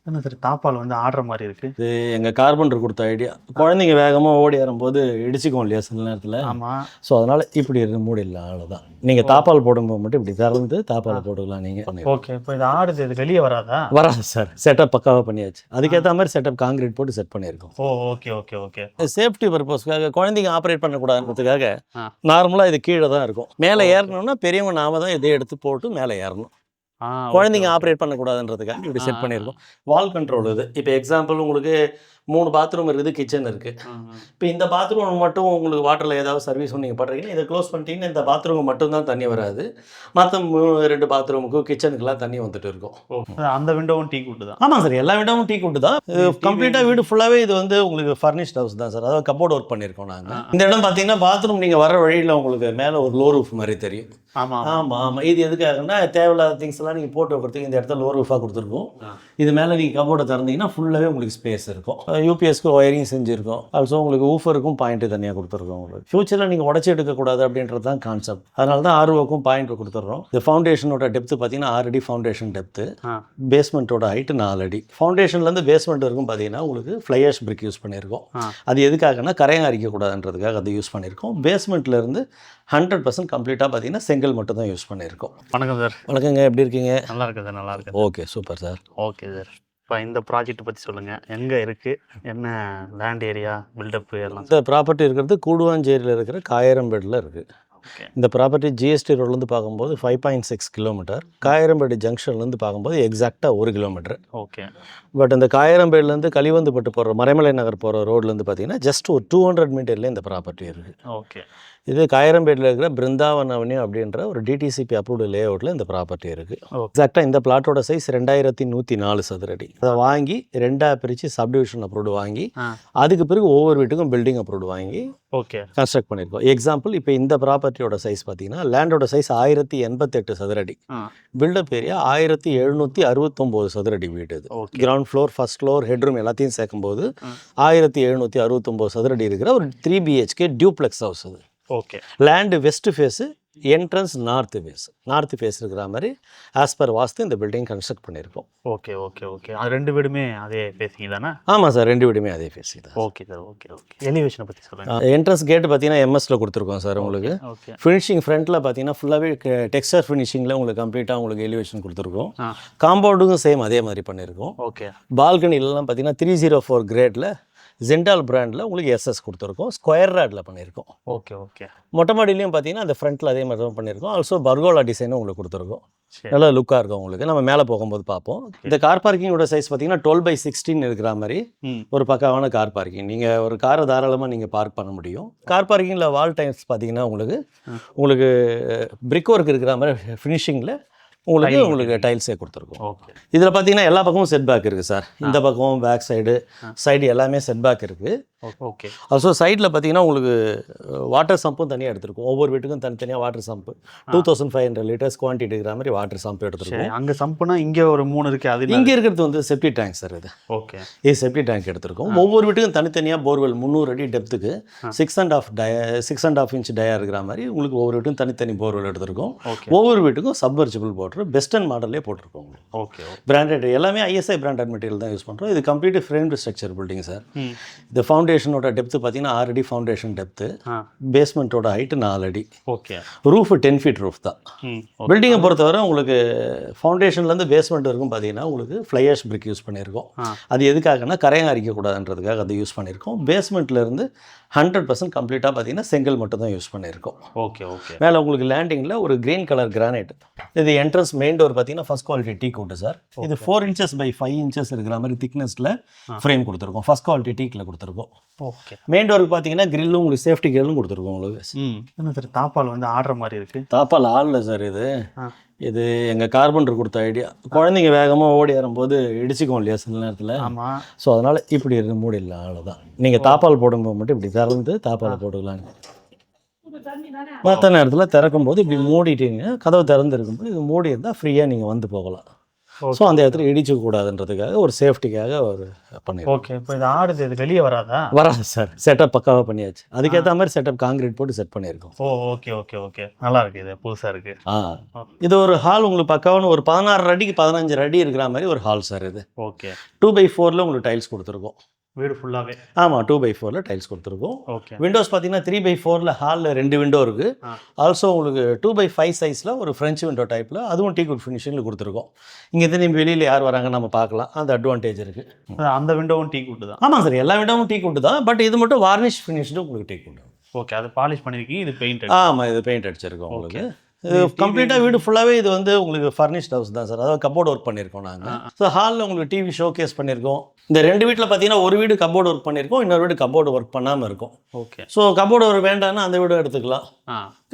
என்ன சார் தாப்பால் வந்து ஆடுற மாதிரி இருக்கு? இது எங்கள் கார்பெண்டர் கொடுத்த ஐடியா. குழந்தைங்க வேகமாக ஓடி ஏறும்போது இடிச்சிக்கும் இல்லையா சில நேரத்தில். ஆமாம். ஸோ அதனால் இப்படி மூடிடலாம், அவ்வளோதான். நீங்கள் தாப்பால் போடும்போது மட்டும் இப்படி திறந்து தாப்பால் போட்டுக்கலாம் நீங்கள். ஓகே. இப்போ இது ஆடுது, இது வெளியே வராதா? வராது சார், செட்டப் பக்காவாக பண்ணியாச்சு. அதுக்கேற்ற மாதிரி செட்டப் காங்கிரீட் போட்டு செட் பண்ணியிருக்கோம். ஓ ஓகே ஓகே ஓகே. சேஃப்டி பர்பஸ்க்காக குழந்தைங்க ஆப்ரேட் பண்ணக்கூடாதுன்றதுக்காக நார்மலாக இது கீழே தான் இருக்கும். மேலே ஏறணும்னா பெரியவங்க நாம தான் இதை எடுத்து போட்டு மேலே ஏறணும். குழந்தைங்க ஆப்ரேட் பண்ணக்கூடாதுன்றதுக்காக இப்படி செட் பண்ணியிருக்கோம். வால் கண்ட்ரோல் இது. இப்போ எக்ஸாம்பிள் உங்களுக்கு 3 பாத்ரூம் இருக்குது, கிச்சன் இருக்குது. இப்போ இந்த பாத்ரூம் மட்டும் உங்களுக்கு வாட்டரில் ஏதாவது சர்வீஸ் நீங்கள் பண்ணுறீங்கன்னா இதை க்ளோஸ் பண்ணிட்டீங்கன்னா இந்த பாத்ரூமுக்கு மட்டும்தான் தண்ணி வராது. மற்ற 2 பாத்ரூமுக்கும் கிச்சனுக்குலாம் தண்ணி வந்துட்டு இருக்கும். அந்த விண்டோவும் டீ கூட்டு தான்? ஆமாம் சார், எல்லா விண்டோவும் டீ கூட்டு தான். கம்ப்ளீட்டாக வீடு ஃபுல்லாகவே இது வந்து உங்களுக்கு ஃபர்னிஷ்ட் ஹவுஸ் தான் சார். அதாவது கப்போர்ட் ஒர்க் பண்ணியிருக்கோம் நாங்கள். இந்த இடம் பார்த்தீங்கன்னா பாத்ரூம் நீங்கள் வர வழியில் உங்களுக்கு மேலே ஒரு லோ ரூஃப் மாதிரி தெரியும். ஆமாம் ஆமாம் ஆமாம். இது எதுக்காகன்னா தேவையில்லாத திங்ஸ் எல்லாம் நீங்கள் போட்டு வைக்கிறதுக்கு இந்த இடத்துல லோ ரூஃபாக கொடுத்துருக்கோம். இது மேலே நீங்கள் கப்போர்டை திறந்தீங்கன்னா ஃபுல்லாகவே உங்களுக்கு ஸ்பேஸ் இருக்கும். யூபிஎஸ்க்கு ஒயரிங் செஞ்சுருக்கோம். ஆல்சோ உங்களுக்கு ஊஃபருக்கும் பாயிண்ட்டு தனியாக கொடுத்துருக்கோம். உங்களுக்கு ஃபியூச்சரில் நீங்கள் உடச்சி எடுக்கக்கூடாது அப்படின்றது தான் கான்செப்ட். அதனால தான் ஆர்ஓக்கும் பாயிண்ட் கொடுத்துட்றோம். இந்த ஃபவுண்டேஷனோட டெப்த்து பார்த்தீங்கன்னா 6 அடி ஃபவுண்டேஷன் டெப்த்து. பேஸ்மெண்ட்டோட ஹைட்டு 4 அடி. ஃபவுண்டேஷன்லேருந்து பேஸ்மெண்ட் வரைக்கும் பார்த்தீங்கன்னா உங்களுக்கு ஃப்ளையாஷ் பிரிக் யூஸ் பண்ணியிருக்கோம். அது எதுக்காகனா கரையம் அரிக்கக்கூடாதுன்றதுக்காக அதை யூஸ் பண்ணியிருக்கோம். பேஸ்மெண்ட்லேருந்து 100% கம்ப்ளீட்டாக பார்த்தீங்கன்னா செங்கல் மட்டும் தான் யூஸ் பண்ணியிருக்கோம். வணக்கம் சார். வணக்கங்க, எப்படி இருக்கீங்க? நல்லா இருக்கு சார், நல்லா இருக்கு. Okay, super sir. Okay sir. இப்போ இந்த ப்ராஜெக்ட் பற்றி சொல்லுங்கள். எங்கே இருக்குது, என்ன லேண்ட் ஏரியா, பில்டப்பு எல்லாம்? இந்த ப்ராப்பர்ட்டி இருக்கிறது கூடுவாஞ்சேரியில் இருக்கிற காயரம்பேடில் இருக்குது. இந்த ப்ராப்பர்ட்டி ஜிஎஸ்டி ரோட்லேருந்து பார்க்கும்போது 5.6 கிலோமீட்டர், காயரம்பேடு ஜங்ஷன்லேருந்து பார்க்கும்போது எக்ஸாக்டாக 1 கிலோமீட்டர். ஓகே. பட் இந்த காயரம்பேடுலேருந்து கலிவந்துப்பட்டு போகிற மறைமலை நகர் போகிற ரோட்லேருந்து பார்த்தீங்கன்னா ஜஸ்ட் ஒரு 200 மீட்டர்லேயே இந்த ப்ராப்பர்ட்டி இருக்குது. ஓகே. இது காயரம்பேட்டில் இருக்கிற பிருந்தாவன் அவென்யூ அப்படின்ற ஒரு டிடிசிபி அப்ரூவ்டு லே அவுட்டில் இந்த ப்ராப்பர்ட்டி இருக்குது. எக்ஸாக்டாக இந்த பிளாட்டோட சைஸ் 2104 சதுரடி. அதை வாங்கி 2ஆக பிரித்து சப்டிவிஷன் அப்ரூவ்டு வாங்கி அதுக்கு பிறகு ஒவ்வொரு வீட்டுக்கும் பில்டிங் அப்ரூவ்டு வாங்கி ஓகே கன்ஸ்ட்ரக்ட் பண்ணியிருக்கோம். எக்ஸாம்பிள் இப்போ இந்த ப்ராப்பர்ட்டியோட சைஸ் பார்த்தீங்கன்னா லேண்டோட சைஸ் 1088 சதுரடி, பில்டப் ஏரியா 1769 சதுரடி வீடு. இது ground floor, first floor, headroom எல்லாத்தையும் சேர்க்கும்போது 1769 சதுரடி இருக்கிற ஒரு 3 BHK டியூப்ளெக்ஸ் ஹவுஸ். அது okay. Land west face, entrance north face இருக்கிற மாதிரி ஆஸ் பர் வாஸ்து இந்த பில்டிங் கன்ஸ்ட்ரக்ட் பண்ணியிருக்கோம். Okay okay okay. அது 2 வீடுமே அதே ஃபேஸிங் தானே? ஆமாம் சார், 2 வீடுமே அதே ஃபேஸிங் தான். Okay sir. Okay okay. எலிவேஷனை பற்றி சொல்லுங்கள். என்ட்ரன்ஸ் கேட்டு பார்த்தீங்கன்னா எம்எஸ்ல கொடுத்துருக்கோம் சார். உங்களுக்கு ஃபினிஷிங் ஃப்ரண்ட்டில் பார்த்தீங்கன்னா ஃபுல்லாகவே டெக்ஸ்டர் ஃபினிஷிங்கில் உங்களுக்கு கம்ப்ளீட்டாக உங்களுக்கு எலிவேஷன் கொடுத்துருக்கோம். காம்பவுண்டுக்கும் சேம் அதே மாதிரி பண்ணியிருக்கோம். ஓகே. பால்கனிலலாம் பார்த்தீங்கன்னா 304 கிரேடில் ஜெண்டால் பிராண்டில் உங்களுக்கு எஸ்எஸ் கொடுத்துருக்கோம். ஸ்கொயர் ராடில் பண்ணியிருக்கோம். Okay okay. மொட்டை மாடிலையும் பார்த்தீங்கன்னா அந்த ஃப்ரண்ட்டில் அதே மாதிரி தான் பண்ணியிருக்கோம். ஆல்சோ பர்கோலா டிசைனும் உங்களுக்கு கொடுத்துருக்கோம். நல்லா லுக்காக இருக்கும் உங்களுக்கு. நம்ம மேலே போகும்போது பார்ப்போம். இந்த கார் பார்க்கிங்கோட சைஸ் பார்த்தீங்கன்னா 12/16 இருக்கிற மாதிரி ஒரு பக்காவான கார் பார்க்கிங். நீங்கள் ஒரு காரை தாராளமாக நீங்கள் பார்க் பண்ண முடியும். கார் பார்க்கிங்கில் வால் டைல்ஸ் பார்த்தீங்கன்னா உங்களுக்கு பிரிக் ஒர்க் இருக்கிற மாதிரி ஃபினிஷிங்கில் உங்களுக்கு டைல்ஸே கொடுத்துருக்கோம். இதில் பார்த்தீங்கன்னா எல்லா பக்கமும் செட் பேக் இருக்குது சார். இந்த பக்கம் பேக் சைடு எல்லாமே செட் பேக் இருக்குது. ஓகே. ஆல்சோ சைடில் பார்த்தீங்கன்னா உங்களுக்கு வாட்டர் சம்பும் தனியாக எடுத்துருக்கோம். ஒவ்வொரு வீட்டுக்கும் தனித்தனியாக வாட்டர் சம்பு 2500 லிட்டர்ஸ் குவான்டிட்டி இருக்கிற மாதிரி வாட்டர் சம்பு எடுத்துருக்கோம். அங்கே சம்புனா இங்கே ஒரு 3 இருக்குது. அது இங்கே இருக்கிறது வந்து செப்டி டேங்க் சார். இது ஓகே. இது செப்டி டேங்க் எடுத்துருக்கோம். ஒவ்வொரு வீட்டுக்கும் தனித்தனியாக போர்வெல் 300 அடி டெப்த்துக்கு 6.5 இன்ச் டயா இருக்கிற மாதிரி உங்களுக்கு ஒவ்வொரு வீட்டுக்கும் தனித்தனி போர்வெல் எடுத்துருக்கோம். ஒவ்வொரு வீட்டுக்கும் சப்மர்சிபிள் போட்டு பெஸ்டன் மாடலே போட்டிருக்கோம். ஓகே. பிராண்டட் எல்லாமே ISI பிராண்டட் மெட்டீரியல் தான் யூஸ் பண்ணுறோம். இது complete framed structure building sir. இந்த ஃபவுண்டேஷனோட டெப்த்து பார்த்தீங்கன்னா 6 அடி ஃபவுண்டேஷன் டெப்த்து, பேஸ்மெண்ட்டோட ஹைட்டு 4 அடி. ஓகே. ரூஃப் 10 ஃபீட் ரூஃப் தான். பில்டிங்கை பொறுத்தவரை உங்களுக்கு ஃபவுண்டேஷன்லேருந்து பேஸ்மெண்ட் வரைக்கும் பார்த்தீங்கன்னா உங்களுக்கு ஃப்ளையாஷ் பிரிக் யூஸ் பண்ணியிருக்கோம். அது எதுக்காகனா கரையம் அரிக்கக்கூடாதுன்றதுக்காக அதை யூஸ் பண்ணியிருக்கோம். பேஸ்மெண்ட்லேருந்து 100% கம்ப்ளீட்டாக பார்த்தீங்கன்னா செங்கல் மட்டும் தான் யூஸ் பண்ணியிருக்கோம். Okay okay. மேலே உங்களுக்கு லேண்டிங்கில் ஒரு கிரீன் கலர் கிரானைட். இது என்ட்ரன்ஸ் மெயின் டோர் பார்த்தீங்கன்னா ஃபர்ஸ்ட் குவாலிட்டி டீ கூட்டு சார். இது 4 inches by 5 inches இருக்கிற மாதிரி திக்னஸில் ஃப்ரேம் கொடுத்துருக்கோம். ஃபர்ஸ்ட் குவாலிட்டி டீக்கில் கொடுத்துருக்கோம். ஓகே. மெயின் டோருக்கு பார்த்தீங்கன்னா கிரில்லும் உங்களுக்கு சேஃப்டி கிரில்லும் கொடுத்துருக்கோம் உங்களுக்கு. என்ன சார் தாப்பால் வந்து ஆடுற மாதிரி இருக்குது? தாப்பால் ஆடல சார். இது எங்கள் கார்பெண்டர் கொடுத்த ஐடியா. குழந்தைங்க வேகமாக ஓடி ஏறும்போது இடிச்சிக்கும் இல்லையா சில நேரத்தில். ஆமாம். ஸோ அதனால் இப்படி மூடிடலாம், அவ்வளோதான். நீங்கள் தாப்பால் போடும்போது மட்டும் இப்படி திறந்து தாப்பால் போட்டுக்கலாம். மற்ற நேரத்தில் திறக்கும் போது இப்படி மூடிட்டீங்க, கதவு திறந்து இருக்கும்போது இது மூடி இருந்தால் ஃப்ரீயாக நீங்கள் வந்து போகலாம். ஸோ அந்த இடத்துல இடிச்சக்கூடாதுன்றதுக்காக ஒரு சேஃப்டிக்காக ஒரு பண்ணிடுவோம். ஓகே. இப்போ இது ஆடுது, இது வெளியே வராதா? வராது சார், செட்டப் பக்காவாக பண்ணியாச்சு. அதுக்கேற்ற மாதிரி செட்டப் காங்கிரீட் போட்டு செட் பண்ணியிருக்கோம். ஓ ஓகே ஓகே ஓகே, நல்லா இருக்கு, இது புதுசாக இருக்கு. இது ஒரு ஹால் உங்களுக்கு பக்காவான ஒரு 16 அடிக்கு 15 அடி இருக்கிற மாதிரி ஒரு ஹால் சார் இது. ஓகே. 2x4 உங்களுக்கு டைல்ஸ் கொடுத்துருக்கோம். வீடு ஃபுல்லாகவே? ஆமாம், 2x4 டைல்ஸ் கொடுத்துருக்கோம். ஓகே. விண்டோஸ் பார்த்தீங்கன்னா 3x4 ஹாலில் 2 விண்டோ இருக்குது. ஆல்சோ உங்களுக்கு 2x5 சைஸில் ஒரு ஃப்ரெஞ்ச் விண்டோ டைப்பில், அதுவும் டீக்குட் ஃபினிஷிங்கில் கொடுத்துருக்கோம். இங்கே நீங்கள் வெளியில் யார் வராங்க நம்ம பார்க்கலாம், அந்த அட்வான்டேஜ் இருக்குது. அந்த விண்டோவும் டீக்குட் தான்? ஆமாம் சார், எல்லா விண்டோவும் டீக்குட் தான். பட் இது மட்டும் வார்னிஷ் ஃபினிஷ்டு உங்களுக்கு டீக்குட். ஓகே. அது பாலிஷ் பண்ணியிருக்கீங்க, இது பெயிண்ட்? ஆமாம், இது பெயிண்ட் அடிச்சிருக்கோம் உங்களுக்கு. இது கம்ப்ளீட்டாக வீடு ஃபுல்லாகவே இது வந்து உங்களுக்கு ஃபர்னிஷ்ட் ஹவுஸ் தான் சார். அதாவது கப்போர்ட் ஒர்க் பண்ணியிருக்கோம் நாங்கள். ஸோ ஹாலில் உங்களுக்கு டிவி ஷோ கேஸ் பண்ணியிருக்கோம். இந்த 2 வீட்டில் பார்த்தீங்கன்னா ஒரு வீடு கப்போர்ட் ஒர்க் பண்ணியிருக்கோம், இன்னொரு வீடு கப்போர்ட் ஒர்க் பண்ணாமல் இருக்கும். ஓகே. ஸோ கப்போர்ட் ஒர்க் வேண்டாம்னா அந்த வீடு எடுத்துக்கலாம்,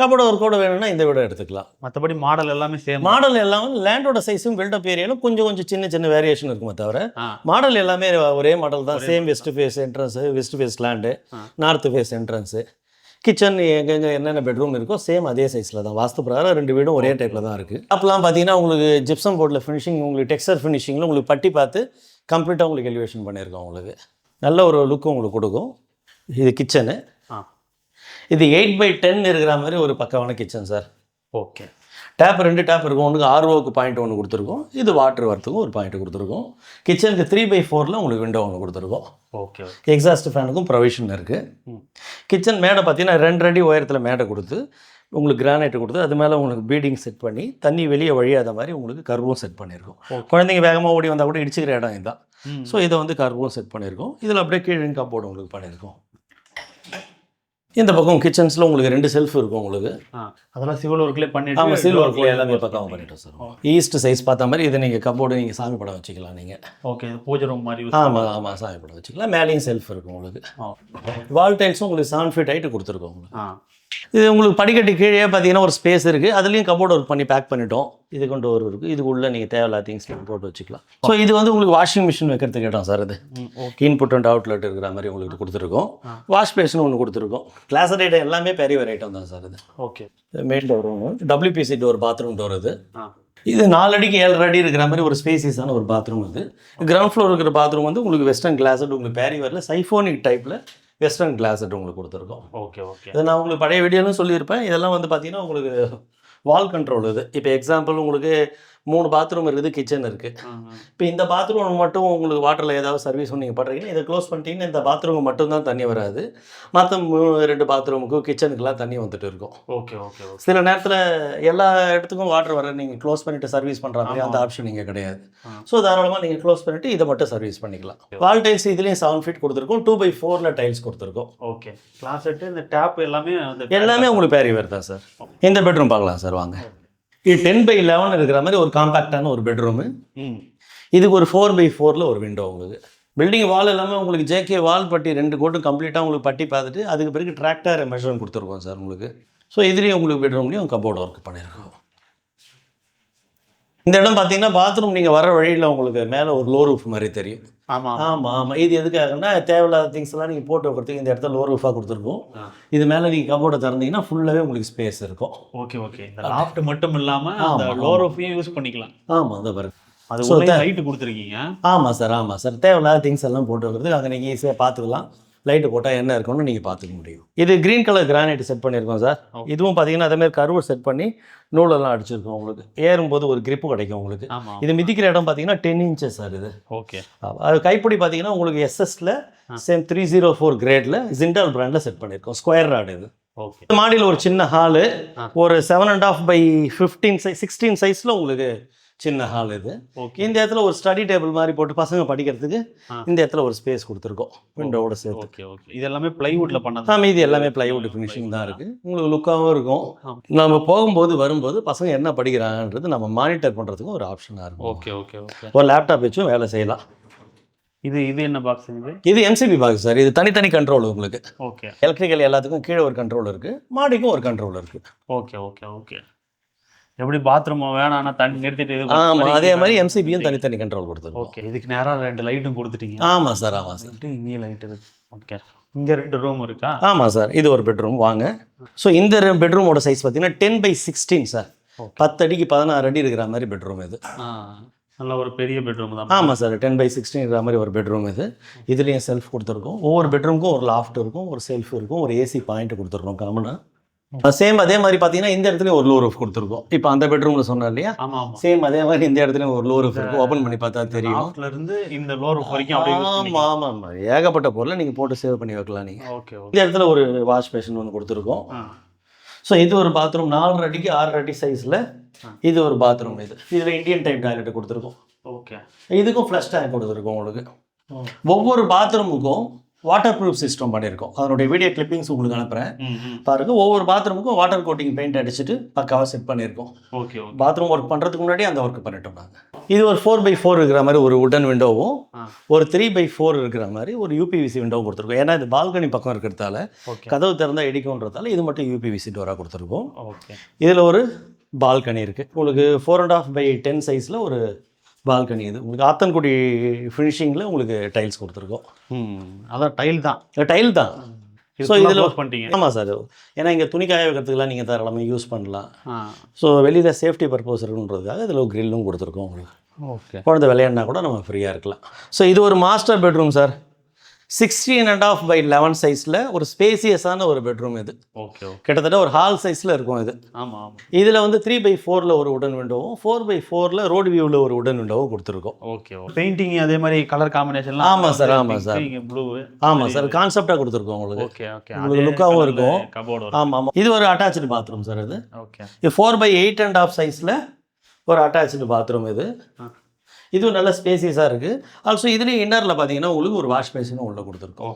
கப்போர்ட் ஒர்க்கோட வேணும்னா இந்த வீடு எடுத்துக்கலாம். மற்றபடி மாடல் எல்லாமே சேம்? மாடல் எல்லாமே லேண்டோட சைஸும் பில்டப் ஏரியாலும் கொஞ்சம் சின்ன சின்ன வேரியேஷன் இருக்குமே தவிர மாடல் எல்லாமே ஒரே மாடல் தான். Same west face entrance, west face land, north face entrance, kitchen எங்கெங்கே என்னென்ன பெட்ரூம் இருக்கோ சேம் அதே சைஸில் தான். வாஸ்து பிரகாரம் 2 வீடும் ஒரே டைப்பில் தான் இருக்குது. அப்போலாம் பார்த்தீங்கன்னா உங்களுக்கு ஜிப்சம் போர்டில் ஃபினிஷிங், உங்களுக்கு டெக்ஸ்சர் ஃபினிஷிங்கில் உங்களுக்கு பட்டி பார்த்து கம்ப்ளீட்டாக உங்களுக்கு எலிவேஷன் பண்ணியிருக்கோம். உங்களுக்கு நல்ல ஒரு லுக்கும் உங்களுக்கு கொடுக்கும். இது கிச்சனு. இது 8x10 இருக்கிற மாதிரி ஒரு பக்கமான kitchen sir. Okay. Tap 2 tap இருக்கும். ஒன்றுக்கு ஆர்ஓக்கு பாயிண்ட் ஒன்று கொடுத்துருக்கோம், இது வாட்டர் வரத்துக்கும் ஒரு பாயிண்ட் கொடுத்துருக்கோம். கிச்சனுக்கு 3x4 உங்களுக்கு விண்டோ ஒன்று கொடுத்துருக்கோம். ஓகே. எக்ஸாஸ்ட் ஃபேனுக்கும் ப்ரொவிஷன் இருக்குது. கிச்சன் மேடை பார்த்தீங்கன்னா 2 அடி உயரத்தில் மேடை கொடுத்து உங்களுக்கு கிரானைட் கொடுத்து அது மேலே உங்களுக்கு பீடிங் செட் பண்ணி தண்ணி வெளியே வழியாத மாதிரி உங்களுக்கு கர்வும் செட் பண்ணியிருக்கோம். குழந்தைங்க வேகமாக ஓடி வந்தால் கூட இடிச்சுக்கிற இடம் இதுதான். ஸோ இதை வந்து கர்வும் செட் பண்ணியிருக்கோம். இதில் அப்படியே கீழே கப்போர்டு உங்களுக்கு பண்ணியிருக்கோம். இந்த பக்கம் கிச்சன்ஸில் உங்களுக்கு 2 செல்ஃப் இருக்கும் உங்களுக்கு. அதெல்லாம் சிவில் ஒர்க்லேயே பண்ணிட்டு? ஆமாம், சிவில் ஒர்க்கில் எல்லாமே பக்கம் பண்ணிட்டோம் சார். ஈஸ்ட் சைஸ் பார்த்த மாதிரி இது நீங்கள் கப்போர்டு நீங்கள் சாமி படம் வச்சுக்கலாம் நீங்கள். ஓகே. பூஜை ரூம் மாதிரி? ஆமாம், சாமி படம் வச்சுக்கலாம். மேலேயும் செல்ஃப் இருக்கும் உங்களுக்கு. வால் டைல்ஸும் உங்களுக்கு 7 ஃபீட் ஹைட்டு கொடுத்துருக்கோம் உங்களுக்கு. இது உங்களுக்கு படிக்கட்டு கீழே பார்த்தீங்கன்னா ஒரு ஸ்பேஸ் இருக்குது, அதுலேயும் கப்போர்ட் ஒர்க் பண்ணி பேக் பண்ணிட்டோம். இது கொண்டு ஒரு இருக்குது, இதுக்குள்ளே நீங்கள் தேவையில்லாத திங்ஸ் போட்டு வச்சுக்கலாம். ஸோ இது வந்து உங்களுக்கு வாஷிங் மிஷின் வைக்கிறதுக்கு இடம் சார். இது இன்புட் அண்ட் அவுட்லெட் இருக்கிற மாதிரி உங்களுக்கு கொடுத்துருக்கோம். வாஷ் பேஷன் ஒன்று கொடுத்துருக்கோம். கிளாஸர் ஐட்டம் எல்லாமே பெரிய ஐட்டம் தான் சார் இது. Okay. Main door WPC door, bathroom door. இது 4 அடிக்கு 7 அடி இருக்கிற மாதிரி ஒரு ஸ்பேசியஸான ஒரு பாத்ரூம். இது கிரவுண்ட் ஃப்ளோர் இருக்கிற பாத்ரூம் வந்து உங்களுக்கு வெஸ்டர்ன் கிளாஸட் உங்களுக்கு பேரிவரில் சைஃபோனிக் டைப்பில் வெஸ்டர்ன் கிளாஸட் உங்களுக்கு கொடுத்துருக்கோம். Okay okay. இதை நான் உங்களுக்கு பழைய வீடியோலும் சொல்லியிருப்பேன். இதெல்லாம் வந்து பார்த்தீங்கன்னா உங்களுக்கு வால் கண்ட்ரோல். இது இப்போ எக்ஸாம்பிள் உங்களுக்கு 3 பாத்ரூம் இருக்குது, கிச்சன் இருக்குது. இப்போ இந்த பாத்ரூம் மட்டும் உங்களுக்கு வாட்டரில் ஏதாவது சர்வீஸ் நீங்கள் பண்ணுறீங்கன்னா இதை க்ளோஸ் பண்ணிட்டீங்கன்னா இந்த பாத்ரூம் மட்டும்தான் தண்ணி வராது, மற்ற 2 பாத்ரூமுக்கு கிச்சனுக்குலாம் தண்ணி வந்துட்டு இருக்கும். Okay okay. சில நேரத்தில் எல்லா இடத்துக்கும் வாட்டர் வர நீங்கள் க்ளோஸ் பண்ணிவிட்டு சர்வீஸ் பண்ணுற மாதிரி அந்த ஆப்ஷன் இங்கே கிடையாது. ஸோ தாராளமாக நீங்கள் க்ளோஸ் பண்ணிவிட்டு இதை மட்டும் சர்வீஸ் பண்ணிக்கலாம். வால் டைல்ஸ் இதுலேயும் 7 ஃபீட் கொடுத்துருக்கோம், 2x4 டைல்ஸ் கொடுத்துருக்கோம். ஓகே. கிளாஸெட்டு இந்த டேப் எல்லாமே உங்களுக்கு பேரிவர் தான் சார். இந்த பெட்ரூம் பார்க்கலாம் சார், வாங்க. இது 10x11 இருக்கிற மாதிரி ஒரு காம்பேக்டான ஒரு பெட்ரூமு. இதுக்கு ஒரு 4x4 ஒரு விண்டோ உங்களுக்கு. பில்டிங் வால் எல்லாமே உங்களுக்கு ஜேகே வால் பட்டி 2 கோட்டும் கம்ப்ளீட்டாக உங்களுக்கு பட்டி பார்த்துட்டு அதுக்கு பிறகு டிராக்டர் மெஷர்மெண்ட் கொடுத்துருக்கோம் சார் உங்களுக்கு. ஸோ இதுலேயும் உங்களுக்கு பெட்ரூம்லேயும் கப்போர்டு ஒர்க் பண்ணியிருக்கோம். இந்த இடம் பார்த்தீங்கன்னா பாத்ரூம் நீங்கள் வர வழியில் உங்களுக்கு மேலே ஒரு லோ ரூஃப் மாதிரி தெரியும். ஆமாம். இது எதுக்காகன்னா தேவையில்லாத திங்ஸ் எல்லாம் நீங்கள் போட்டு வைக்கிறதுக்கு இந்த இடத்துல லோ ரூஃபாக கொடுத்துருக்கோம். இது மேலே நீங்கள் கப்போர்டை திறந்தீங்கன்னா ஃபுல்லாகவே உங்களுக்கு ஸ்பேஸ் இருக்கும். Okay okay. இந்த லாஃப்ட் மட்டும் இல்லாமல் அந்த லோ ரூஃபையும் யூஸ் பண்ணிக்கலாம். ஆமாம், அந்த பாருங்க. அது லைட்டு கொடுத்துருக்கீங்க? ஆமாம் சார். தேவையில்லாத திங்ஸ் எல்லாம் போட்டு வைக்கிறதுக்கு அங்கே நீங்கள் ஈஸியாக பார்த்துக்கலாம். லைட்டு போட்டால் என்ன இருக்குன்னு நீங்கள் பார்த்துக்க முடியும். இது க்ரீன் கலர் கிரானைட் செட் பண்ணியிருக்கோம் சார். இதுவும் பார்த்தீங்கன்னா அதேமாதிரி கருவை செட் பண்ணி நூலெல்லாம் அடிச்சிருக்கோம். உங்களுக்கு ஏறும்போது ஒரு கிரிப்பு கிடைக்கும் உங்களுக்கு. இது மிதிக்கிற இடம் பார்த்தீங்கன்னா 10 inches சார் இது. ஓகே. அது கைப்பிடி பார்த்தீங்கன்னா உங்களுக்கு SSல சேம் 304 கிரேடில் ஜிண்டால் பிராண்டில் செட் பண்ணியிருக்கோம். ஸ்கொயர் ராடு இது. ஓகே. மாடியில் ஒரு சின்ன ஹாலு, ஒரு 7.5x15 16 சைஸில் உங்களுக்கு சின்ன ஹால் இது. ஓகே. இந்த இடத்துல ஒரு ஸ்டடி டேபிள் மாதிரி போட்டு பசங்க படிக்கிறதுக்கு இந்த இடத்துல ஒரு ஸ்பேஸ் கொடுத்துருக்கோம் விண்டோவோட சேர்த்து. Okay okay. இது எல்லாமே பிளைவுட்ல பண்ணது? இது எல்லாமே பிளைவுட் ஃபினிஷிங் தான் இருக்குது. உங்களுக்கு லுக்காகவும் இருக்கும். நம்ம போகும்போது வரும்போது பசங்க என்ன படிக்கிறாங்கன்றது நம்ம மானிட்டர் பண்ணுறதுக்கும் ஒரு ஆப்ஷனாக இருக்கும். Okay okay okay. ஒரு லேப்டாப் வச்சும் வேலை செய்யலாம். இது என்ன பாக்ஸ்? இது MCB பாக்ஸ் சார். இது தனித்தனி கண்ட்ரோல் உங்களுக்கு. ஓகே. எலக்ட்ரிக்கல் எல்லாத்துக்கும் கீழே ஒரு கண்ட்ரோல் இருக்குது, மாடிக்கும் ஒரு கண்ட்ரோல் இருக்குது. Okay okay okay. எப்படி பாத்ரூம் வேணாம்னா தண்ணி நிறுத்திட்டு? ஆமாம், அதே மாதிரி MCBயும் தனித்தனி கண்ட்ரோல் கொடுத்துருக்கோம். ஓகே. இதுக்கு நேராக 2 லைட்டும் கொடுத்துட்டீங்க? ஆமாம் சார். இங்கே லைட் இருக்கு. ஓகே. இங்கே 2 ரூம் இருக்கா? ஆமாம் சார். இது ஒரு பெட்ரூம், வாங்க. ஸோ இந்த பெட்ரூமோட சைஸ் பார்த்தீங்கன்னா 10x16 சார். 10 அடிக்கு 16 அடி இருக்கிற மாதிரி பெட்ரூம் இது. நல்ல ஒரு பெரிய பெட்ரூம் தான். ஆமாம் சார், 10/16 மாதிரி ஒரு பெட்ரூம் இது. இதுலேயும் செல்ஃப் கொடுத்துருக்கோம். ஒவ்வொரு பெட்ரூமுக்கும் ஒரு லாஃப்ட் இருக்கும், ஒரு செல்ஃப் இருக்கும், ஒரு ஏசி பாயிண்ட் கொடுத்துருக்கோம் காமனாக. சேம் அதே மாதிரி பார்த்தீங்கன்னா இந்த இடத்துலையும் ஒரு லோ ரூஃப் கொடுத்துருக்கோம். இப்போ அந்த பெட்ரூமில் சொன்னேன் இல்லையா, சேம் அதே மாதிரி இந்த இடத்துலையும் ஒரு லோ ரூஃப் இருக்கும். ஓப்பன் பண்ணி பார்த்தா தெரியும். இருந்து இந்த லோ ரூஃப் வரைக்கும் அப்படியே ஆமாம் ஆமாம், ஏகப்பட்ட பொருளை நீங்கள் போட்டு சேவ் பண்ணி வைக்கலாம் நீங்கள். ஓகே. இந்த இடத்துல ஒரு வாஷ் பேஷன் ஒன்று கொடுத்துருக்கோம். ஸோ இது ஒரு பாத்ரூம் 4 அடிக்கு 6 அடி சைஸில். இது ஒரு பாத்ரூம். இதில் இந்தியன் டைப் டாய்லெட் கொடுத்துருக்கோம். ஓகே. இதுக்கும் ஃப்ளஷ் டேங்க் கொடுத்துருக்கோம் உங்களுக்கு. ஒவ்வொரு பாத்ரூமுக்கும் வாட்டர் ப்ரூஃப் சிஸ்டம் பண்ணியிருக்கோம். அதனுடைய வீடியோ கிளிப்பிங்ஸ் உங்களுக்கு அனுப்புகிறேன் பாருங்கள். ஒவ்வொரு பாத்ரூமுக்கும் வாட்டர் கோட்டிங் பெயிண்ட் அடிச்சுட்டு பக்காவாக செட் பண்ணியிருக்கோம். ஓகே. பாத்ரூம் ஒர்க் பண்ணுறதுக்கு முன்னாடி அந்த ஒர்க் பண்ணிட்டோம் நாங்கள். இது ஒரு 4x4 இருக்கிற மாதிரி ஒரு உடன் விண்டோவும், ஒரு 3x4 இருக்கிற மாதிரி ஒரு யூபிவிசி விண்டோவும் கொடுத்துருக்கோம். ஏன்னா இது பால்கனி பக்கம் இருக்கிறதால கதவு திறந்தால் இடிக்கும்ன்றதால இது மட்டும் யூபிவிசி டோராக கொடுத்துருக்கோம். ஓகே. இதில் ஒரு பால்கனி இருக்குது உங்களுக்கு. 4.5x10 சைஸில் ஒரு பால்கனி. இது உங்களுக்கு ஆத்தன்குடி ஃபினிஷிங்கில் உங்களுக்கு டைல்ஸ் கொடுத்துருக்கோம். அதான் டைல் தான், டைல் தான். ஸோ இதில் பண்ணிட்டீங்க. ஆமாம் சார், ஏன்னா இங்கே துணி காய வைக்கிறதுக்குலாம் நீங்கள் தாராளமாக யூஸ் பண்ணலாம். ஸோ வெளியில் சேஃப்டி பர்பஸ் இருக்குன்றதுக்காக இதில் ஒரு கிரில்லும் கொடுத்துருக்கோம் உங்களுக்கு. ஓகே. குழந்தை விளையாடினா கூட நம்ம ஃப்ரீயாக இருக்கலாம். ஸோ இது ஒரு மாஸ்டர் பெட்ரூம் சார். 16.5x11 சைஸில் ஒரு ஸ்பேசியஸான ஒரு பெட்ரூம் இது. ஓகே. கிட்டத்தட்ட ஒரு ஹால் சைஸில் இருக்கும் இது. ஆமாம். இதில் வந்து 3x4 ஒரு உடன் விண்டோவும் 4x4 ரோடு வியூவில் ஒரு உடன் விண்டோவும் கொடுத்துருக்கோம். ஓகே. பெயிண்டிங் அதே மாதிரி கலர் காம்பினேஷன்லாம். ஆமாம் சார், ஆமாம் சார், ப்ளூ. ஆமாம் சார், கான்செப்டாக கொடுத்துருக்கோம் உங்களுக்கு. ஓகே. ஓகே. உங்களுக்கு லுக்காகவும் இருக்கும். கபோர்டு. ஆமாம் ஆமாம். இது ஒரு அட்டாச்சு பாத்ரூம் சார். இது ஓகே. இது 4x8.5 சைஸில் ஒரு அட்டாச்சு பாத்ரூம் இது. இதுவும் நல்ல ஸ்பேசியஸாக இருக்குது. ஆல்சோ இதுலேயும் இன்னரில் பார்த்தீங்கன்னா உங்களுக்கு ஒரு வாஷ் பேசினும் உள்ளே கொடுத்துருக்கோம்.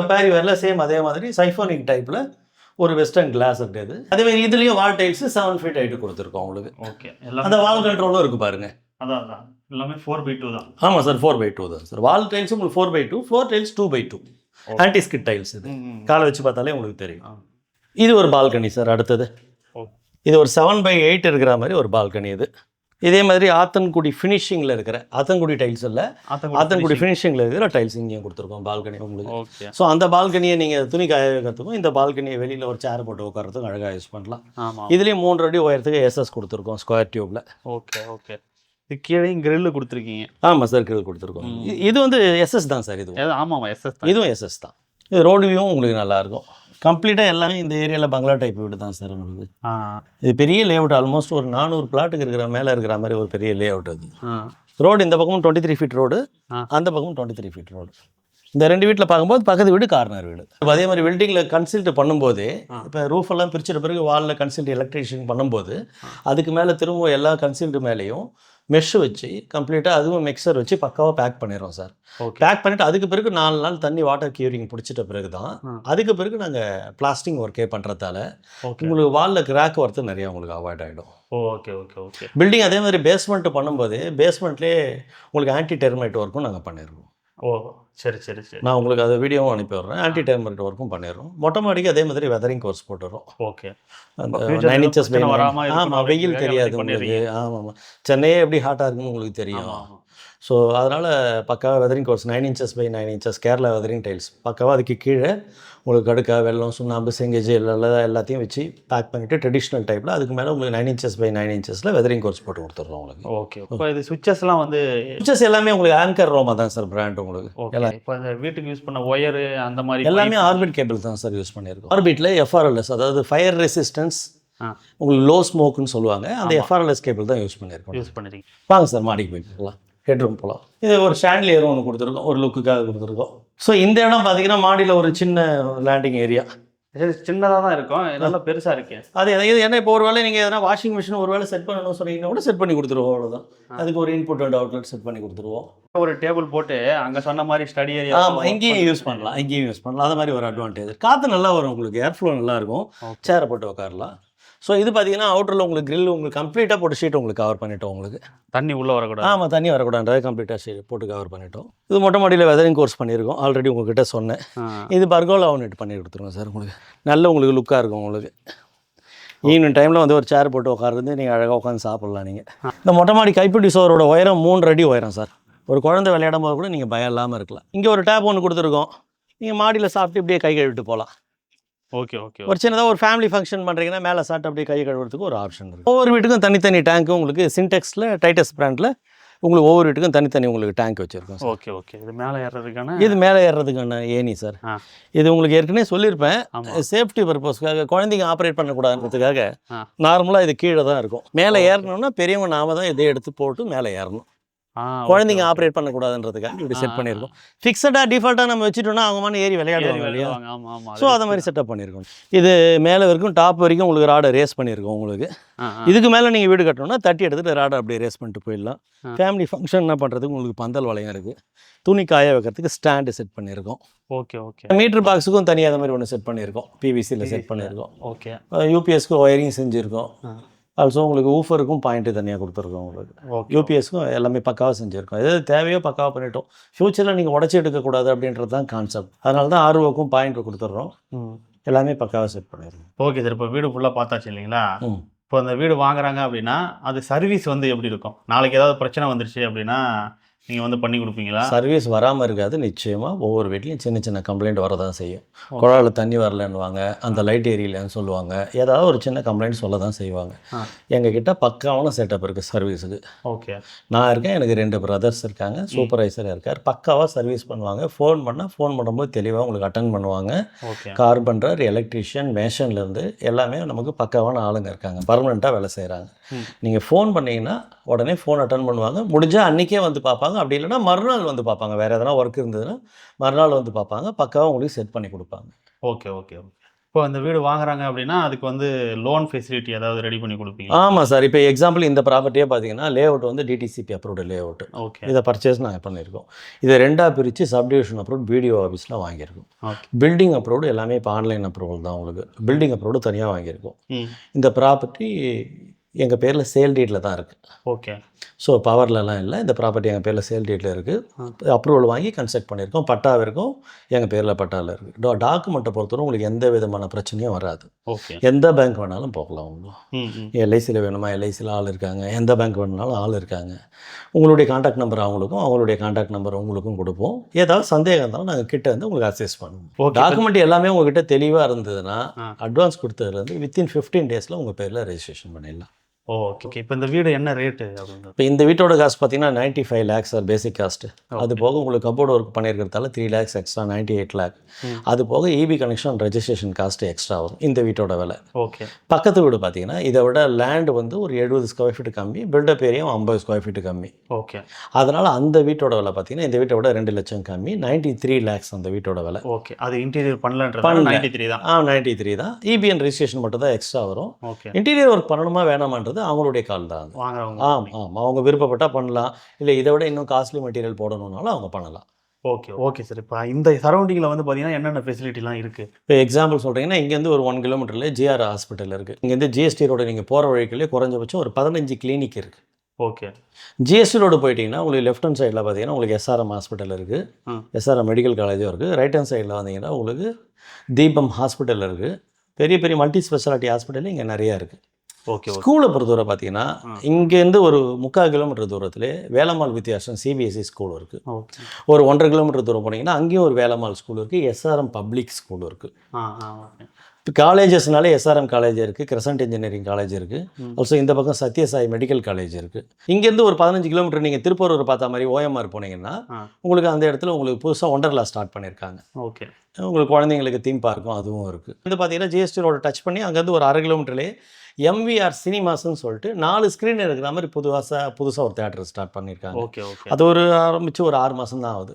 பேரி வேரில் சேம் அதே மாதிரி சைஃபோனிக் டைப்பில் ஒரு வெஸ்டர்ன் கிளாஸ் இருக்குது. அதேமாதிரி இதுலேயும் வால் டைல்ஸ் 7 ஃபீட் ஹைட்டு கொடுத்துருக்கோம் உங்களுக்கு. ஓகே. அந்த வால் கண்ட்ரோலும் இருக்குது பாருங்கள். அதான் எல்லாமே 4x2 தான். ஆமாம் சார், 4x2 தான் சார். வால் டைல்ஸ் உங்களுக்கு 4x2, floor tiles 2x2. Anti skid tiles. இது காலை வச்சு பார்த்தாலே உங்களுக்கு தெரியும். இது ஒரு பால்கனி சார். அடுத்தது இது ஒரு 7x8 இருக்கிற மாதிரி ஒரு பால்கனி. இது இதே மாதிரி ஆத்தன்குடி ஃபினிஷிங்கில் இருக்கிற ஆத்தன்குடி டைல்ஸ் இல்லை, ஆத்தன்குடி ஃபினிஷிங்கில் இருக்கிற டைல்ஸ் இங்கேயும் கொடுத்துருக்கோம் பால்கனி உங்களுக்கு. ஓகே. ஸோ அந்த பால்கனியை நீங்கள் துணி காய வைக்கிறதுக்கும் இந்த பால்கனியை வெளியில் ஒரு சேர் போட்டு உட்காரத்துக்கும் அழகாக யூஸ் பண்ணலாம். ஆமாம். இதுலேயும் 3 அடி உயரத்துக்கு எஸ்எஸ் கொடுத்துருக்கோம் ஸ்கொயர் டியூப்பில். ஓகே. ஓகே. இது கீழே கிரில் கொடுத்துருக்கீங்க. ஆமாம் சார், கிரில் கொடுத்துருக்கோம். இது வந்து எஸ்எஸ் தான் சார். இது ஆமாம், எஸ்எஸ் தான். இதுவும் எஸ்எஸ் தான். இது ரோடு வியூவும் உங்களுக்கு நல்லாயிருக்கும். கம்ப்ளீட்டாக எல்லாமே இந்த ஏரியாவில் பங்களா டைப் வீடு தான் சார் உங்களுக்கு. இது பெரிய லேஅவுட். ஆல்மோஸ்ட் ஒரு 400 பிளாட்டுக்கு இருக்கிற மேலே இருக்கிற மாதிரி ஒரு பெரிய லேஅவுட் அது. ரோடு இந்த பக்கமும் 23 ஃபீட் ரோடு, அந்த பக்கமும் 23 ஃபீட் ரோடு. இந்த 2 வீட்டில் பார்க்கும்போது பக்கத்து வீடு கார்னர் வீடு. அதே மாதிரி பில்டிங்கில் கன்சல்ட் பண்ணும்போது இப்போ ரூஃப் எல்லாம் பிரிச்சிட்ட பிறகு வாலில் கன்சல்ட் எலக்ட்ரிஷியன் பண்ணும்போது அதுக்கு மேலே திரும்ப எல்லா கன்சல்ட் மேலேயும் மெஷ் வச்சு கம்ப்ளீட்டாக அதுவும் மிக்சர் வச்சு பக்காவாக பேக் பண்ணிடுறோம் சார். பேக் பண்ணிவிட்டு அதுக்கு பிறகு 4 நாள் தண்ணி வாட்டர் கியூரிங் பிடிச்சிட்ட பிறகு தான் அதுக்கு பிறகு நாங்கள் பிளாஸ்டிங் ஒர்க்கே பண்ணுறதால உங்களுக்கு வாலில் கிராக் வரது நிறையா உங்களுக்கு அவாய்ட் ஆகிடும். ஓகே. ஓகே. ஓகே. பில்டிங் அதே மாதிரி பேஸ்மெண்ட் பண்ணும்போது பேஸ்மெண்ட்லேயே உங்களுக்கு ஆன்டி டெர்மைட் ஒர்க்கும் நாங்கள் பண்ணிடுறோம். ஓ, சரி சரி சரி. நான் உங்களுக்கு அதை வீடியோவும் அனுப்பி விட்றேன். ஆன்டி டெர்மைட் ஒர்க்கும் பண்ணிடுறோம். மொட்டை மாடிக்கு அதே மாதிரி வெதரிங் கோர்ஸ் போட்டுடுறோம். ஓகே. அந்த 9 inches ஆமாம், வெயில் தெரியாது உங்களுக்கு. ஆமாம், சென்னையே எப்படி ஹாட்டாக இருக்குன்னு உங்களுக்கு தெரியும். ஸோ அதனால் பக்காவாக weathering course 9 inches by 9 inches Kerala weathering tiles பக்காவாக அதுக்கு கீழே உங்களுக்கு கடுக்கா, வெள்ளம், சுண்ணாம்பு, செங்கேஜ் எல்லாத்தையும் வச்சு பேக் பண்ணிவிட்டு ட்ரெடிஷ்னல் டைப்பில் அதுக்கு மேலே உங்களுக்கு 9 inches by 9 inches weathering course போட்டு கொடுத்துட்றோம் உங்களுக்கு. ஓகே. இப்போ இது சுவிச்சஸ்லாம் வந்து சுவிச்சஸ் எல்லாமே உங்களுக்கு ஆங்கர் ரோமா தான் சார் பிராண்ட் உங்களுக்கு. எல்லாம் இப்போ இந்த வீட்டுக்கு யூஸ் பண்ண ஒயரு அந்த மாதிரி எல்லாமே ஆர்பிட் கேபிள் தான் சார் யூஸ் பண்ணியிருக்கோம். ஆர்பிட்டில் FRLS, அதாவது ஃபயர் ரெசிஸ்டன்ஸ், உங்களுக்கு லோ ஸ்மோக்குன்னு சொல்லுவாங்க, அந்த FRLS கேபிள் தான் யூஸ் பண்ணியிருக்கோம். வாங்க சார் மாடிக்கு போய் போகலாம், ஹெட்ரூம் போகலாம். இது ஒரு ஷாண்ட்லியரும் ஒன்று கொடுத்துருக்கோம், ஒரு லுக்குக்காக கொடுத்துருக்கோம். ஸோ இந்த இடம் பார்த்தீங்கன்னா மாடியில் ஒரு சின்ன லேண்டிங் ஏரியா. சின்னதாக தான் இருக்கும், நல்லா பெருசாக இருக்கு. அது ஏன்னா இப்போ ஒரு வேளை நீங்கள் எதனா வாஷிங் மிஷின் ஒரு வேளை செட் பண்ணணும்னு சொன்னீங்கன்னா கூட செட் பண்ணி கொடுத்துருவோம். அவ்வளோதான். அதுக்கு ஒரு இன்புட் அண்ட் அவுட்லெட் செட் பண்ணி கொடுத்துருவோம். ஒரு டேபிள் போட்டு அங்கே சொன்ன மாதிரி ஸ்டடி ஏரியா. ஆமாம், இங்கேயும் யூஸ் பண்ணலாம், இங்கேயும் யூஸ் பண்ணலாம். அது மாதிரி ஒரு அட்வான்டேஜ். காற்று நல்லா வரும் உங்களுக்கு, ஏர் ஃப்ளோ நல்லாயிருக்கும், சேரை போட்டு உட்காரலாம். ஸோ இது பார்த்தீங்கன்னா அவுட்டரில் உங்களுக்கு கிரில் உங்களுக்கு கம்ப்ளீட்டாக போட்டு ஷீட் உங்களுக்கு கவர் பண்ணிட்டோம். உங்களுக்கு தண்ணி உள்ளே வரக்கூடாது. ஆமாம், தண்ணி வரக்கூடாது, கம்ப்ளீட்டாக ஷீட் போட்டு கவர் பண்ணிட்டோம். இது மொட்டை மாடியில் வெதரிங் கோர்ஸ் பண்ணியிருக்கோம், ஆல்ரெடி உங்கள்கிட்ட சொன்னேன். இது பர்கோலா யூனிட் பண்ணி கொடுத்துருவோம் சார். உங்களுக்கு நல்ல உங்களுக்கு லுக்காக இருக்கும். உங்களுக்கு ஈவினிங் டைமில் வந்து ஒரு சேர் போட்டு உட்காருறது, நீங்கள் அழகாக உட்காந்து சாப்பிட்லாம். நீங்கள் இந்த மொட்டை மாடி கைப்பிடி சோரோட உயரம் 3 அடி உயரம் சார். ஒரு குழந்தை விளையாடும் போது கூட நீங்கள் பயம் இல்லாமல் இருக்கலாம். இங்கே ஒரு டேப் ஒன்று கொடுத்துருக்கோம், நீங்கள் மாடியில் சாப்பிட்டு இப்படியே கை கழுவிட்டு போகலாம். Okay okay. ஒரு சின்னதாக ஒரு ஃபேமிலி ஃபங்க்ஷன் பண்ணுறீங்கன்னா மேலே சாப்பிட்டு அப்படியே கை கழுவுறதுக்கு ஒரு ஆப்ஷன் இருக்குது. ஒவ்வொரு வீட்டுக்கும் தனித்தனி டேங்க்கு உங்களுக்கு சின்டெக்ஸில் டைட்டஸ் பிராண்டில் உங்களுக்கு ஒவ்வொரு வீட்டுக்கும் தனித்தனி உங்களுக்கு டேங்க் வச்சுருக்கோம் சார். Okay okay. இது மேலே ஏறுறதுக்கான இது மேலே ஏறுறதுக்கான ஏணி சார். இது உங்களுக்கு ஏற்கனவே சொல்லியிருப்பேன், சேஃப்டி பர்பஸ்க்காக குழந்தைங்க ஆப்ரேட் பண்ணக்கூடாதுன்றதுக்காக நார்மலாக இது கீழே தான் இருக்கும். மேலே ஏறணும்னா பெரியவங்க நாம தான் இதை எடுத்து போட்டு மேலே ஏறணும். குழந்தைங்க ஆப்ரேட் பண்ணக்கூடாதுன்றதுக்காக இப்படி செட் பண்ணியிருக்கோம். ஃபிக்ஸடாக டிஃபால்ட்டாக நம்ம வச்சுட்டோம்னா அவங்க மாதிரி ஏறி விளையாடுவாங்க இல்லையா? ஸோ அதை மாதிரி செட்டப் பண்ணியிருக்கோம். இது மேலே வரைக்கும் டாப் வரைக்கும் உங்களுக்கு ராடை ரேஸ் பண்ணியிருக்கோம். உங்களுக்கு இதுக்கு மேலே நீங்கள் வீடு கட்டணும்னா தட்டி எடுத்துகிட்டு ராடை அப்படியே ரேஸ் பண்ணிட்டு போயிடலாம். ஃபேமிலி ஃபங்க்ஷன் என்ன பண்ணுறதுக்கு உங்களுக்கு பந்தல் வளையம் இருக்குது. துணி காய வைக்கிறதுக்கு ஸ்டாண்டு செட் பண்ணியிருக்கோம். Okay okay. மீட்டர் பாக்ஸுக்கும் தனியாக அந்த மாதிரி ஒன்று செட் பண்ணியிருக்கோம். பிவிசியில் செட் பண்ணியிருக்கோம். ஓகே. யூபிஎஸ்க்கு ஒயரிங் செஞ்சுருக்கோம். ஆல்சோ உங்களுக்கு ஊஃபருக்கும் பாயிண்ட்டு தனியாக கொடுத்துருக்கோம். உங்களுக்கு யூபிஎஸ்க்கும் எல்லாமே பக்காவாக செஞ்சுருக்கோம். எதாவது தேவையோ பக்காவாக பண்ணிட்டோம். ஃப்யூச்சரில் நீங்கள் உடச்சி எடுக்கக்கூடாது அப்படின்றது தான் கான்செப்ட். அதனால தான் ஆர்ஓக்கும் பாயிண்ட் கொடுத்துட்றோம். எல்லாமே பக்காவாக செட் பண்ணிடுறோம். Okay sir. இப்போ வீடு ஃபுல்லாக பார்த்தாச்சு இல்லைங்களா? இப்போ அந்த வீடு வாங்குறாங்க அப்படின்னா அது சர்வீஸ் வந்து எப்படி இருக்கும்? நாளைக்கு ஏதாவது பிரச்சனை வந்துருச்சு அப்படின்னா நீங்கள் வந்து பண்ணி கொடுப்பீங்களா? சர்வீஸ் வராமல் இருக்காது. நிச்சயமாக ஒவ்வொரு வீட்லையும் சின்ன சின்ன கம்ப்ளைண்ட் வரதான் செய்யும். குழாயில் தண்ணி வரலன்னுவாங்க, அந்த லைட் எரியலன்னு சொல்லுவாங்க, ஏதாவது ஒரு சின்ன கம்ப்ளைண்ட் சொல்ல தான் செய்வாங்க. எங்ககிட்ட பக்காவான செட்டப் இருக்குது சர்வீஸுக்கு. ஓகே. நான் இருக்கேன், எனக்கு 2 பிரதர்ஸ் இருக்காங்க, சூப்பர்வைசர் இருக்கார். பக்காவாக சர்வீஸ் பண்ணுவாங்க. ஃபோன் பண்ணும்போது தெளிவாக உங்களுக்கு அட்டன் பண்ணுவாங்க. கார்பெண்டர், எலக்ட்ரீஷியன், மேஷன்லேருந்து எல்லாமே நமக்கு பக்காவான ஆளுங்க இருக்காங்க. பர்மனெண்ட்டாக வேலை செய்கிறாங்க. நீங்கள் ஃபோன் பண்ணிங்கன்னா உடனே ஃபோன் அட்டன் பண்ணுவாங்க. முடிஞ்சால் அன்றைக்கே வந்து பார்ப்பாங்க. அப்படி இல்லைன்னா மறுநாள் வந்து பார்ப்பாங்க. வேறு எதனா ஒர்க் இருந்ததுன்னா மறுநாள் வந்து பார்ப்பாங்க. பக்காவாக உங்களுக்கு செட் பண்ணி கொடுப்பாங்க. Okay okay okay. இப்போ அந்த வீடு வாங்குறாங்க அப்படின்னா அதுக்கு வந்து லோன் ஃபெசிலிட்டி ஏதாவது ரெடி பண்ணி கொடுப்பீங்க? ஆமாம் சார். இப்போ எக்ஸாம்பிள் இந்த ப்ராப்பர்ட்டியே பார்த்தீங்கன்னா லேஅவுட் வந்து டிடிசிபி அப்ரூவ்டு லேஅவுட். ஓகே. இதை பர்ச்சேஸ் நாங்கள் பண்ணியிருக்கோம். இதை 2ஆக பிரித்து சப்டிவிஷன் அப்ரூவ் பிடிஓ ஆஃபீஸில் வாங்கியிருக்கோம். பில்டிங் அப்ரூவ்டு எல்லாமே இப்போ ஆன்லைன் அப்ரூவல் தான். உங்களுக்கு பில்டிங் அப்ரூவ்டு தனியாக வாங்கியிருக்கோம். இந்த ப்ராப்பர்ட்டி எங்கள் பேரில் சேல் டீட்டில் தான் இருக்குது. ஓகே. ஸோ பவர்லலாம் இல்லை. இந்த ப்ராப்பர்ட்டி எங்கள் பேரில் சேல் டீட்டில் இருக்குது. அப்ரூவல் வாங்கி கன்ஸ்ட்ரக்ட் பண்ணியிருக்கோம். பட்டா இருக்கும், எங்கள் பேரில் பட்டாவில் இருக்குது. டாக்குமெண்ட்டை பொறுத்தவரை உங்களுக்கு எந்த விதமான பிரச்சனையும் வராது. ஓகே. எந்த பேங்க் வேணாலும் போகலாம். உங்களுக்கு எல்ஐசியில் வேணுமா, எல்ஐசியில் ஆள் இருக்காங்க. எந்த பேங்க் வேணுனாலும் ஆள் இருக்காங்க. உங்களுடைய கான்டாக்ட் நம்பர் அவங்களுக்கும், அவங்களுடைய கான்டாக்ட் நம்பர் உங்களுக்கும் கொடுப்போம். ஏதாவது சந்தேகம் இருந்தாலும் நாங்கள் கிட்ட வந்து உங்களுக்கு அசஸ் பண்ணுவோம். டாக்குமெண்ட் எல்லாமே உங்ககிட்ட தெளிவாக இருந்ததுன்னா அட்வான்ஸ் கொடுத்ததுலேருந்து வித்தின் 15 டேஸில் உங்கள் பேரில் ரெஜிஸ்ட்ரேஷன் பண்ணிடலாம். ஓகே. இப்போ இந்த வீடு என்ன ரேட்டு அப்படின்றது? இப்போ இந்த வீட்டோட காஸ்ட் பார்த்தீங்கன்னா 95 lakhs சார் பேசிக் காஸ்ட்டு. அது போக உங்களுக்கு கபோர்டு ஒர்க் பண்ணியிருக்கிறதால 3 lakhs எக்ஸ்ட்ரா 98 lakh. அது போக EB connection registration cost extra வரும் இந்த வீட்டோட விலை. ஓகே. பக்கத்து வீடு பார்த்தீங்கன்னா இதை விட லேண்டு வந்து ஒரு 70 ஸ்கொயர் ஃபீட் கம்மி, பில்டப் ஏரியாவும் 50 ஸ்கொயர் ஃபீட் கம்மி. ஓகே. அதனால் அந்த வீட்டோட விலை பார்த்தீங்கன்னா இந்த வீட்டை விட 2 லட்சம் கம்மி, 93 lakhs அந்த வீட்டோட விலை. ஓகே. அது இன்டீரியர் பண்ணலன்றது 93 தான். 93 தான். இபிஎன் ரெஜிஸ்ட்ரேஷன் மட்டும் தான் எக்ஸ்ட்ரா வரும். ஓகே. இன்டீரியர் ஒர்க் பண்ணணுமா வேணாமான்றது அவங்களுடைய கால் தான். அவங்க விருப்பப்பட்டால் பண்ணலாம். இல்லை இதை விட இன்னும் காஸ்ட்லி மெட்டீரியல் போடணும்னாலும் அவங்க பண்ணலாம். Okay okay sir. இப்போ இந்த சரௌண்டிங்கில் வந்து பார்த்தீங்கன்னா என்னென்ன ஃபெசிலிட்டிலாம் இருக்குது? இப்போ எக்ஸாம்பிள் சொல்கிறீங்கன்னா இங்கேருந்து ஒரு 1 கிலோமீட்டரில் ஜிஆர் ஹாஸ்பிட்டல் இருக்குது. இங்கேருந்து ஜிஎஸ்டி ரோடு நீங்கள் போகிற வழிக்குள்ளே குறைஞ்சபட்சம் ஒரு 15 கிளினிக் இருக்குது. ஓகே. ஜிஎஸ்டி ரோடு போயிட்டீங்கன்னா உங்களுக்கு லெஃப்ட் ஹேண்ட் சைடில் பார்த்தீங்கன்னா உங்களுக்கு எஸ்ஆர்எம் ஹாஸ்பிட்டல் இருக்குது, எஸ்ஆர்எம் மெடிக்கல் காலேஜும் இருக்குது. ரைட் ஹேண்ட் சைடில் வந்தீங்கன்னா உங்களுக்கு தீபம் ஹாஸ்பிட்டல் இருக்குது. பெரிய பெரிய மல்டி ஸ்பெஷாலிட்டி ஹாஸ்பிட்டல் இங்கே நிறையா இருக்குது. ஓகே. ஸ்கூலை பொறுத்தவரை பார்த்தீங்கன்னா இங்கேருந்து ஒரு 3/4 கிலோமீட்டர் தூரத்தில் வேலம்மாள் வித்தியாசம் சிபிஎஸ்சி ஸ்கூல் இருக்குது. ஒரு 1.5 கிலோமீட்டர் தூரம் போனீங்கன்னா அங்கேயும் ஒரு வேலம்மாள் ஸ்கூல் இருக்குது, எஸ்ஆர்எம் பப்ளிக் ஸ்கூல் இருக்குது. இப்போ காலேஜஸ்னாலே எஸ்ஆர்எம் காலேஜ் இருக்குது, கிரசன்ட் இன்ஜினியரிங் காலேஜ் இருக்குது. ஆல்சோ இந்த பக்கம் சத்யசாய் மெடிக்கல் காலேஜ் இருக்குது. இங்கேருந்து ஒரு 15 கிலோமீட்டர் நீங்கள் திருப்பூர் பார்த்தா மாதிரி ஓஎம்ஆர் போனீங்கன்னா உங்களுக்கு அந்த இடத்துல உங்களுக்கு புதுசாக ஒண்டர்லா ஸ்டார்ட் பண்ணியிருக்காங்க. ஓகே. உங்களுக்கு குழந்தைங்களுக்கு தீம் பார்க்கும் அதுவும் இருக்குது. இது பார்த்தீங்கன்னா ஜிஎஸ்டி ரோட டச் பண்ணி அங்கேருந்து ஒரு 1/2 கிலோமீட்டர்லேயே எம்விஆர் சினிமாஸ்ன்னு சொல்லிட்டு 4 ஸ்க்ரீன் இருக்கிற மாதிரி புதுசாக ஒரு தேட்டர் ஸ்டார்ட் பண்ணியிருக்காங்க. Okay okay. அது ஆரம்பித்து ஒரு 6 மாதம் தான் ஆகுது.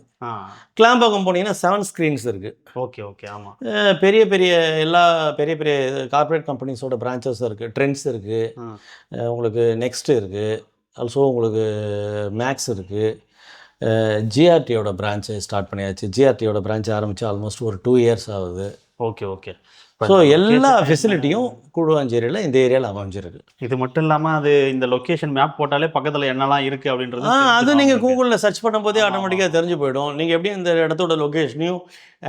கிளாம்பாக்கம் போனீங்கன்னா 7 ஸ்க்ரீன்ஸ் இருக்குது. Okay okay. ஆமாம். பெரிய பெரிய பெரிய பெரிய கார்ப்பரேட் கம்பெனிஸோட பிரான்ச்சஸ் இருக்குது. ட்ரெண்ட்ஸ் இருக்குது, உங்களுக்கு நெக்ஸ்ட் இருக்குது, ஆல்சோ உங்களுக்கு மேக்ஸ் இருக்குது. ஜிஆர்டியோட பிரான்ச்சை ஸ்டார்ட் பண்ணியாச்சு. ஜிஆர்டியோட பிரான்ச் ஆரம்பித்து ஆல்மோஸ்ட் ஒரு 2 years ஆகுது. Okay okay. ஸோ எல்லா ஃபெசிலிட்டியும் கூடுவாஞ்சேரியில் இந்த ஏரியாவில் அமைஞ்சிருக்கு. இது மட்டும் இல்லாமல் அது இந்த லொக்கேஷன் மேப் போட்டாலே பக்கத்தில் என்னெல்லாம் இருக்குது அப்படின்றது அது நீங்கள் கூகுளில் சர்ச் பண்ணும்போதே ஆட்டோமேட்டிக்காக தெரிஞ்சு போயிடும். நீங்கள் எப்படி இந்த இடத்தோட லொக்கேஷனையும்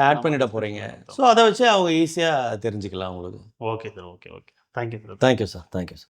ஆட் பண்ணிட போகிறீங்க. ஸோ அதை வச்சு அவங்க ஈஸியாக தெரிஞ்சுக்கலாம் உங்களுக்கு. Okay sir. Okay okay. Thank you sir. Thank you sir.